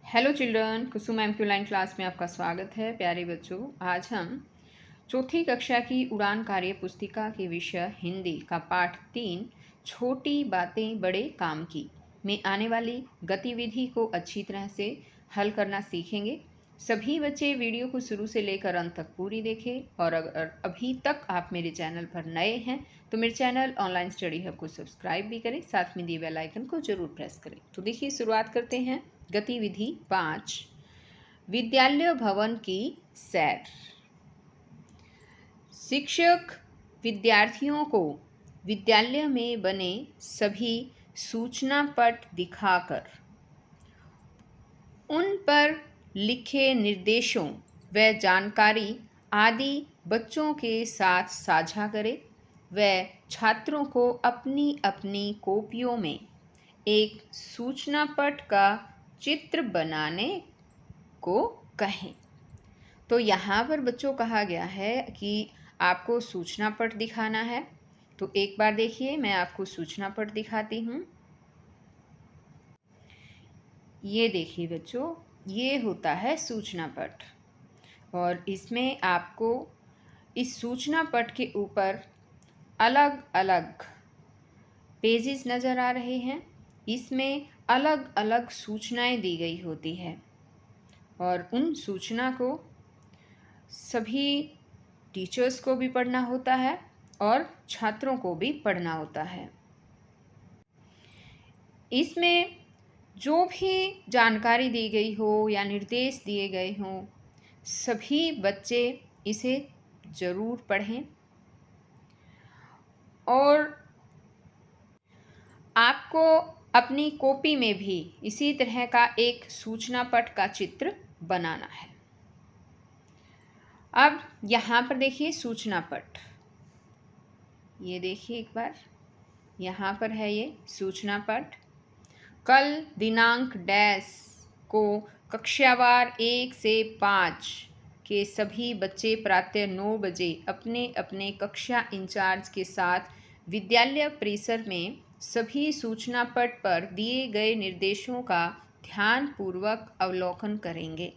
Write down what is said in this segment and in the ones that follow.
Hello children, कुसुम M Q line class में आपका स्वागत है। प्यारे बच्चों, आज हम चौथी कक्षा की उड़ान कार्य पुस्तिका के विषय हिंदी का पाठ 3 छोटी बातें बड़े काम की में आने वाली गतिविधि को अच्छी तरह से हल करना सीखेंगे। सभी बच्चे वीडियो को शुरू से लेकर अंत तक पूरी देखें और अगर अभी तक आप मेरे चैनल पर नए हैं तो मेरे चैनल ऑनलाइन स्टडी हब को सब्सक्राइब भी करें, साथ में दिए बेल आइकन को जरूर प्रेस करें। तो देखिए, शुरुआत करते हैं। गतिविधि 5, विद्यालय भवन की सैर। शिक्षक विद्यार्थियों को विद्यालय में बने सभी सूचना पट दिखाकर उन पर लिखे निर्देशों व जानकारी आदि बच्चों के साथ साझा करें। व छात्रों को अपनी अपनी कॉपियों में एक सूचना पट का चित्र बनाने को कहें। तो यहाँ पर बच्चों कहा गया है कि आपको सूचना पट दिखाना है। तो एक बार देखिए, मैं आपको सूचना पट दिखाती हूँ। ये देखिए बच्चों, ये होता है सूचना पट और इसमें आपको इस सूचना पट के ऊपर अलग अलग पेजेस नज़र आ रहे हैं। इसमें अलग अलग सूचनाएं दी गई होती है और उन सूचना को सभी टीचर्स को भी पढ़ना होता है और छात्रों को भी पढ़ना होता है। इसमें जो भी जानकारी दी गई हो या निर्देश दिए गए हों, सभी बच्चे इसे ज़रूर पढ़ें और आपको अपनी कॉपी में भी इसी तरह का एक सूचना पट का चित्र बनाना है। अब यहाँ पर देखिए सूचना पट, ये देखिए एक बार, यहाँ पर है ये सूचना पट। कल दिनांक डैश को कक्षावार 1 से 5 के सभी बच्चे प्रातः 9 बजे अपने अपने कक्षा इंचार्ज के साथ विद्यालय परिसर में सभी सूचना पट पर दिए गए निर्देशों का ध्यानपूर्वक अवलोकन करेंगे।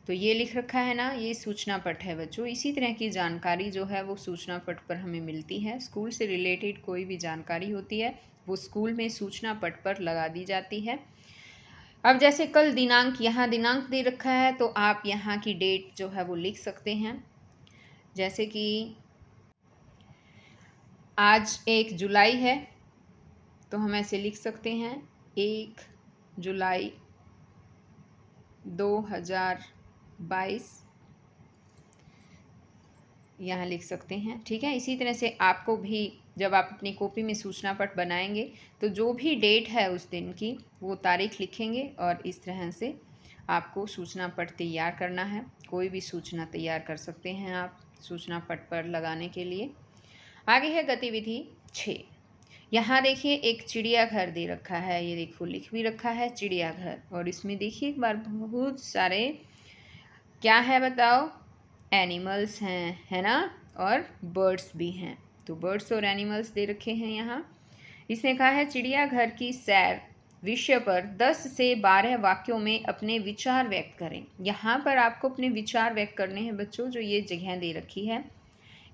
तो ये लिख रखा है ना, ये सूचना पट है बच्चों। इसी तरह की जानकारी जो है वो सूचना पट पर हमें मिलती है। स्कूल से रिलेटेड कोई भी जानकारी होती है वो स्कूल में सूचना पट पर लगा दी जाती है। अब जैसे कल दिनांक, यहाँ दिनांक दे रखा है तो आप यहाँ की डेट जो है वो लिख सकते हैं। जैसे कि आज 1 जुलाई है तो हम ऐसे लिख सकते हैं 1 जुलाई 2022 यहाँ लिख सकते हैं। ठीक है, इसी तरह से आपको भी जब आप अपनी कॉपी में सूचना पट बनाएंगे तो जो भी डेट है उस दिन की वो तारीख लिखेंगे और इस तरह से आपको सूचना पट तैयार करना है। कोई भी सूचना तैयार कर सकते हैं आप सूचना पट पर लगाने के लिए। आगे है गतिविधि 6। यहाँ देखिए एक चिड़ियाघर दे रखा है, ये देखो लिख भी रखा है चिड़ियाघर, और इसमें देखिए एक बार बहुत सारे क्या है बताओ, एनिमल्स हैं, है ना, और बर्ड्स भी हैं। तो बर्ड्स और एनिमल्स दे रखे हैं यहाँ। इसमें कहा है चिड़ियाघर की सैर विषय पर 10 से 12 वाक्यों में अपने विचार व्यक्त करें। यहाँ पर आपको अपने विचार व्यक्त करने हैं बच्चों। जो ये जगह दे रखी है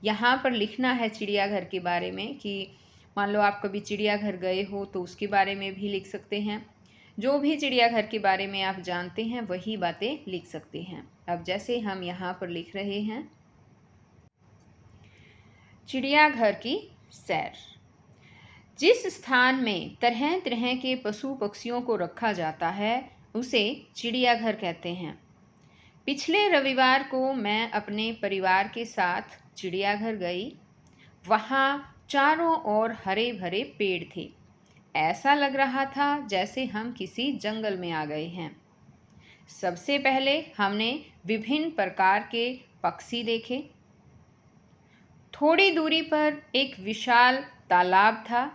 यहाँ पर लिखना है चिड़ियाघर के बारे में कि मान लो आप कभी चिड़ियाघर गए हो तो उसके बारे में भी लिख सकते हैं। जो भी चिड़ियाघर के बारे में आप जानते हैं वही बातें लिख सकते हैं। अब जैसे हम यहाँ पर लिख रहे हैं चिड़ियाघर की सैर। जिस स्थान में तरह तरह के पशु पक्षियों को रखा जाता है उसे चिड़ियाघर कहते हैं। पिछले रविवार को मैं अपने परिवार के साथ चिड़ियाघर गई। वहाँ चारों ओर हरे भरे पेड़ थे। ऐसा लग रहा था जैसे हम किसी जंगल में आ गए हैं। सबसे पहले हमने विभिन्न प्रकार के पक्षी देखे। थोड़ी दूरी पर एक विशाल तालाब था।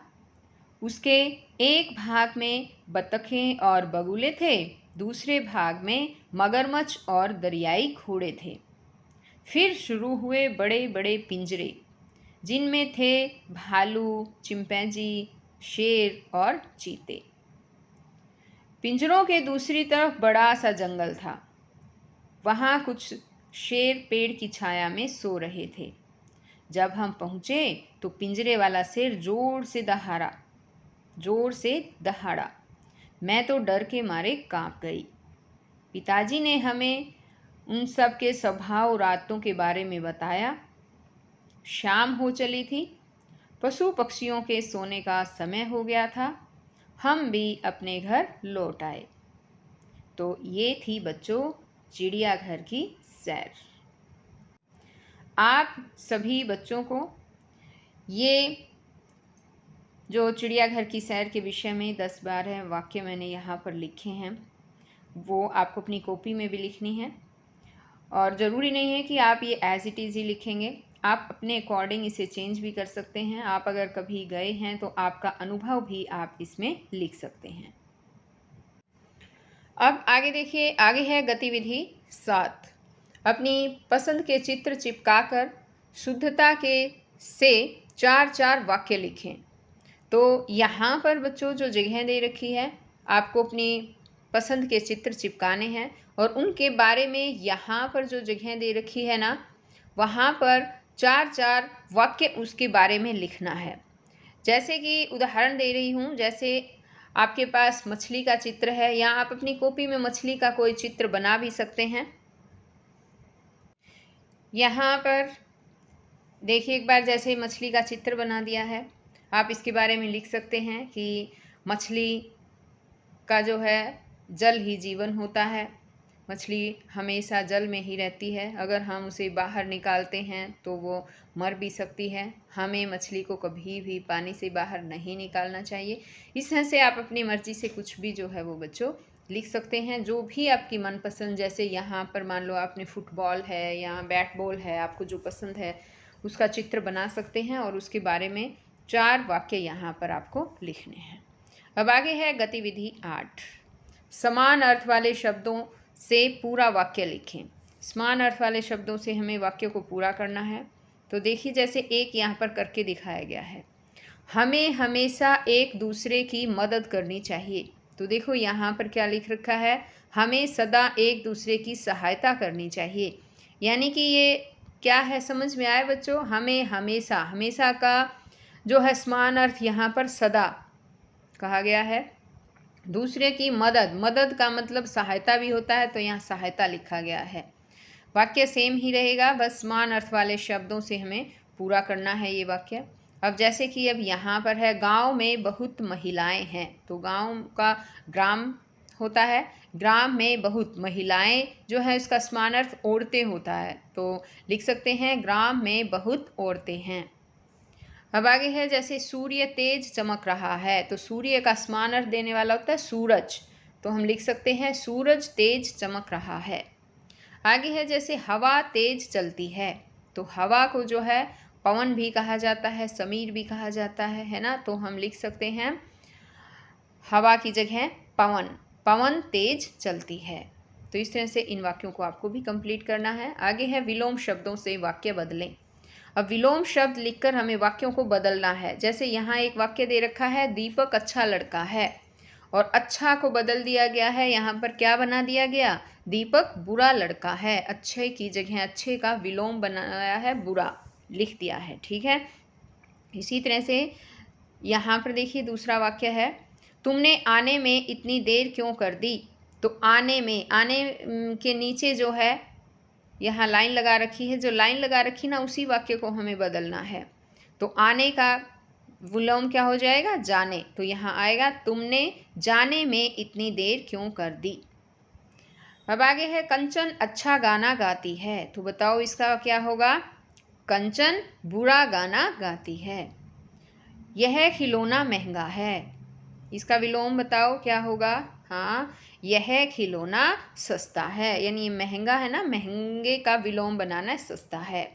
उसके एक भाग में बतखें और बगुले थे, दूसरे भाग में मगरमच्छ और दरियाई घोड़े थे। फिर शुरू हुए बड़े बड़े पिंजरे जिनमें थे भालू, चिंपैंजी, शेर और चीते। पिंजरों के दूसरी तरफ बड़ा सा जंगल था। वहाँ कुछ शेर पेड़ की छाया में सो रहे थे। जब हम पहुँचे तो पिंजरे वाला शेर जोर से दहाड़ा। मैं तो डर के मारे कांप गई। पिताजी ने हमें उन सब के स्वभाव और आदतों के बारे में बताया। शाम हो चली थी, पशु पक्षियों के सोने का समय हो गया था। हम भी अपने घर लौट आए। तो ये थी बच्चों चिड़ियाघर की सैर। आप सभी बच्चों को ये जो चिड़ियाघर की सैर के विषय में 10-12 वाक्य मैंने यहाँ पर लिखे हैं, वो आपको अपनी कॉपी में भी लिखनी है। और ज़रूरी नहीं है कि आप ये एज इट इज़ ही लिखेंगे, आप अपने अकॉर्डिंग इसे चेंज भी कर सकते हैं। आप अगर कभी गए हैं तो आपका अनुभव भी आप इसमें लिख सकते हैं। अब आगे देखिए, आगे है गतिविधि 7। अपनी पसंद के चित्र चिपकाकर शुद्धता के से 4-4 वाक्य लिखें। तो यहाँ पर बच्चों जो जगह दे रखी है, आपको अपनी पसंद के चित्र चिपकाने हैं और उनके बारे में यहाँ पर जो जगह दे रखी है ना, वहाँ पर 4-4 वाक्य उसके बारे में लिखना है। जैसे कि उदाहरण दे रही हूँ, जैसे आपके पास मछली का चित्र है या आप अपनी कॉपी में मछली का कोई चित्र बना भी सकते हैं। यहाँ पर देखिए एक बार, जैसे मछली का चित्र बना दिया है, आप इसके बारे में लिख सकते हैं कि मछली का जो है जल ही जीवन होता है। मछली हमेशा जल में ही रहती है। अगर हम उसे बाहर निकालते हैं तो वो मर भी सकती है। हमें मछली को कभी भी पानी से बाहर नहीं निकालना चाहिए। इस तरह से आप अपनी मर्जी से कुछ भी जो है वो बच्चों लिख सकते हैं, जो भी आपकी मनपसंद। जैसे यहाँ पर मान लो आपने फुटबॉल है या बैट बॉल है, आपको जो पसंद है उसका चित्र बना सकते हैं और उसके बारे में 4 वाक्य यहाँ पर आपको लिखने हैं। अब आगे है गतिविधि 8। समान अर्थ वाले शब्दों से पूरा वाक्य लिखें। समान अर्थ वाले शब्दों से हमें वाक्य को पूरा करना है। तो देखिए, जैसे एक यहाँ पर करके दिखाया गया है, हमें हमेशा एक दूसरे की मदद करनी चाहिए। तो देखो यहाँ पर क्या लिख रखा है, हमें सदा एक दूसरे की सहायता करनी चाहिए। यानी कि ये क्या है, समझ में आए बच्चों? हमें हमेशा, हमेशा का जो है समान अर्थ यहाँ पर सदा कहा गया है। दूसरे की मदद, मदद का मतलब सहायता भी होता है, तो यहाँ सहायता लिखा गया है। वाक्य सेम ही रहेगा, बस समान अर्थ वाले शब्दों से हमें पूरा करना है ये वाक्य। अब जैसे कि अब यहाँ पर है, गांव में बहुत महिलाएं हैं। तो गांव का ग्राम होता है, ग्राम में बहुत महिलाएं जो है इसका समान अर्थ औरतें होता है। तो लिख सकते हैं ग्राम में बहुत औरतें हैं। अब आगे है, जैसे सूर्य तेज चमक रहा है। तो सूर्य का समान अर्थ देने वाला होता है सूरज। तो हम लिख सकते हैं सूरज तेज चमक रहा है। आगे है, जैसे हवा तेज चलती है। तो हवा को जो है पवन भी कहा जाता है, समीर भी कहा जाता है ना। तो हम लिख सकते हैं हवा की जगह पवन, पवन तेज चलती है। तो इस तरह से इन वाक्यों को आपको भी कंप्लीट करना है। आगे है, विलोम शब्दों से वाक्य बदलें। अब विलोम शब्द लिखकर हमें वाक्यों को बदलना है। जैसे यहाँ एक वाक्य दे रखा है, दीपक अच्छा लड़का है, और अच्छा को बदल दिया गया है। यहाँ पर क्या बना दिया गया, दीपक बुरा लड़का है। अच्छे की जगह अच्छे का विलोम बनाया है, बुरा लिख दिया है। ठीक है। इसी तरह से यहाँ पर देखिए दूसरा वाक्य है, तुमने आने में इतनी देर क्यों कर दी। तो आने में, आने के नीचे जो है यहाँ लाइन लगा रखी है, जो लाइन लगा रखी ना, उसी वाक्य को हमें बदलना है। तो आने का विलोम क्या हो जाएगा, जाने। तो यहाँ आएगा, तुमने जाने में इतनी देर क्यों कर दी। अब आगे है, कंचन अच्छा गाना गाती है। तो बताओ इसका क्या होगा, कंचन बुरा गाना गाती है। यह खिलौना महंगा है। इसका विलोम बताओ क्या होगा, हाँ, यह खिलौना सस्ता है। यानी महंगा है ना, महंगे का विलोम बनाना है, सस्ता है।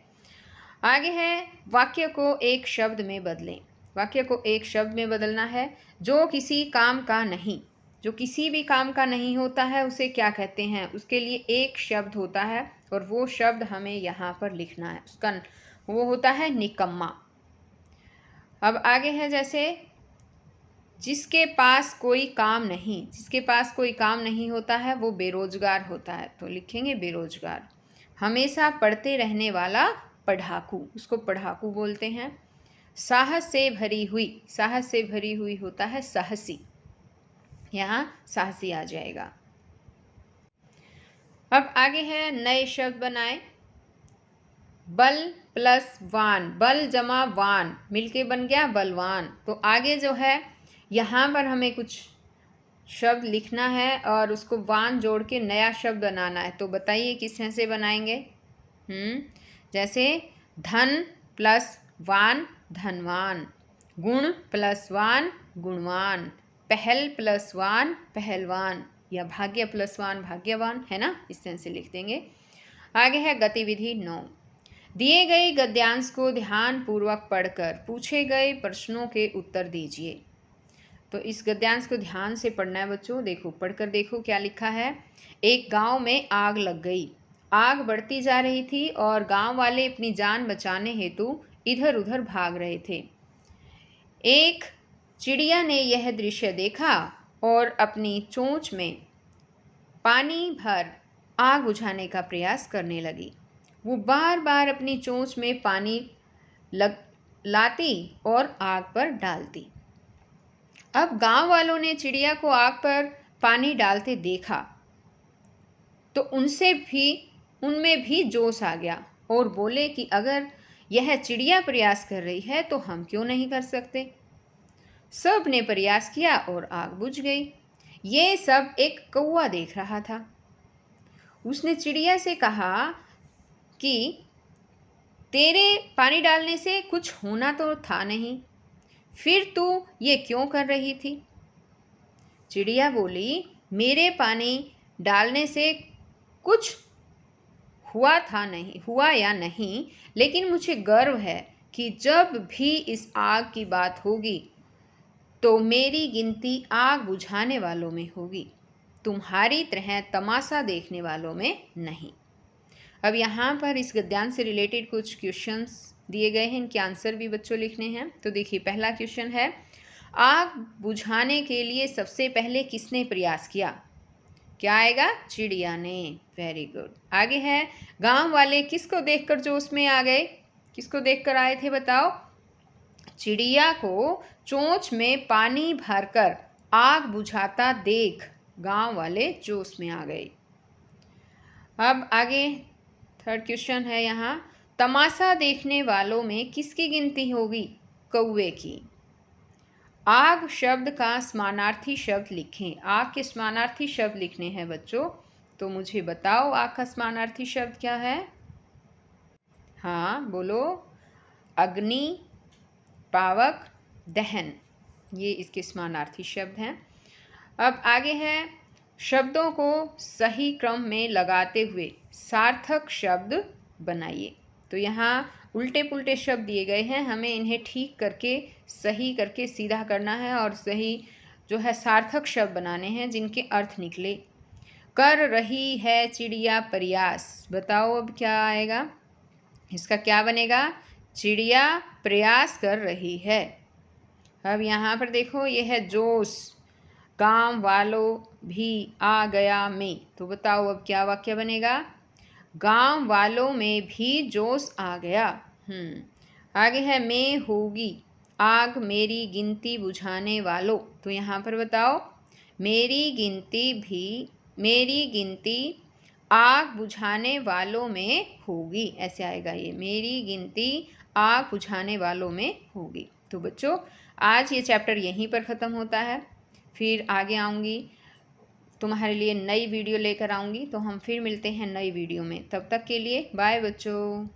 आगे है, वाक्य को एक शब्द में बदलें। वाक्य को एक शब्द में बदलना है। जो किसी काम का नहीं, जो किसी भी काम का नहीं होता है उसे क्या कहते हैं, उसके लिए एक शब्द होता है और वो शब्द हमें यहाँ पर लिखना है। उसका वो होता है निकम्मा। अब आगे है, जैसे जिसके पास कोई काम नहीं, जिसके पास कोई काम नहीं होता है वो बेरोजगार होता है, तो लिखेंगे बेरोजगार। हमेशा पढ़ते रहने वाला पढ़ाकू, उसको पढ़ाकू बोलते हैं। साहस से भरी हुई, साहस से भरी हुई होता है साहसी, यहाँ साहसी आ जाएगा। अब आगे है नए शब्द बनाएं। बल प्लस वान, बल जमा वान मिलके बन गया बलवान। तो आगे जो है यहाँ पर हमें कुछ शब्द लिखना है और उसको वान जोड़ के नया शब्द बनाना है। तो बताइए किस तरह से बनाएंगे। जैसे धन प्लस वान धनवान, गुण प्लस वान गुणवान, पहल प्लस वान पहलवान, या भाग्य प्लस वान भाग्यवान, है ना, इस तरह से लिख देंगे। आगे है गतिविधि 9। दिए गए गद्यांश को ध्यान पूर्वक पढ़कर पूछे गए प्रश्नों के उत्तर दीजिए। तो इस गद्यांश को ध्यान से पढ़ना है बच्चों। देखो, पढ़कर देखो क्या लिखा है। एक गांव में आग लग गई। आग बढ़ती जा रही थी और गांव वाले अपनी जान बचाने हेतु इधर उधर भाग रहे थे। एक चिड़िया ने यह दृश्य देखा और अपनी चोंच में पानी भर आग बुझाने का प्रयास करने लगी। वो बार बार अपनी चोंच में पानी लाती और आग पर डालती। अब गांव वालों ने चिड़िया को आग पर पानी डालते देखा तो उनमें भी जोश आ गया और बोले कि अगर यह चिड़िया प्रयास कर रही है तो हम क्यों नहीं कर सकते। सब ने प्रयास किया और आग बुझ गई। ये सब एक कौवा देख रहा था। उसने चिड़िया से कहा कि तेरे पानी डालने से कुछ होना तो था नहीं, फिर तू ये क्यों कर रही थी। चिड़िया बोली, मेरे पानी डालने से कुछ हुआ या नहीं, लेकिन मुझे गर्व है कि जब भी इस आग की बात होगी तो मेरी गिनती आग बुझाने वालों में होगी, तुम्हारी तरह तमाशा देखने वालों में नहीं। अब यहाँ पर इस गद्यांश से रिलेटेड कुछ क्वेश्चंस दिए गए हैं, इनके आंसर भी बच्चों लिखने हैं। तो देखिए, पहला क्वेश्चन है, आग बुझाने के लिए सबसे पहले किसने प्रयास किया। क्या आएगा, चिड़िया ने। Very good. आगे है, गांव वाले किसको देखकर जोश में आ गए। किसको देखकर आए थे बताओ। चिड़िया को चोंच में पानी भरकर आग बुझाता देख गांव वाले जोश में आ गए। अब आगे थर्ड क्वेश्चन है यहाँ, तमाशा देखने वालों में किसकी गिनती होगी, कौवे की। आग शब्द का समानार्थी शब्द लिखें। आग के समानार्थी शब्द लिखने हैं बच्चों। तो मुझे बताओ आग का समानार्थी शब्द क्या है। हाँ बोलो। अग्नि, पावक, दहन, ये इसके समानार्थी शब्द हैं। अब आगे है, शब्दों को सही क्रम में लगाते हुए सार्थक शब्द बनाइए। तो यहाँ उल्टे पुल्टे शब्द दिए गए हैं, हमें इन्हें ठीक करके सही करके सीधा करना है और सही जो है सार्थक शब्द बनाने हैं जिनके अर्थ निकले। कर रही है चिड़िया प्रयास, बताओ अब क्या आएगा। इसका क्या बनेगा, चिड़िया प्रयास कर रही है। अब यहाँ पर देखो, यह है जोश, गांव वालों भी आ गया में। तो बताओ अब क्या वाक्य बनेगा, गांव वालों में भी जोश आ गया। आगे है, मैं होगी आग मेरी गिनती बुझाने वालों। तो यहाँ पर बताओ, मेरी गिनती आग बुझाने वालों में होगी, ऐसे आएगा ये, मेरी गिनती आग बुझाने वालों में होगी। तो बच्चों, आज ये चैप्टर यहीं पर ख़त्म होता है। फिर आगे आऊँगी, तुम्हारे लिए नई वीडियो लेकर आऊँगी। तो हम फिर मिलते हैं नई वीडियो में। तब तक के लिए बाय बच्चों।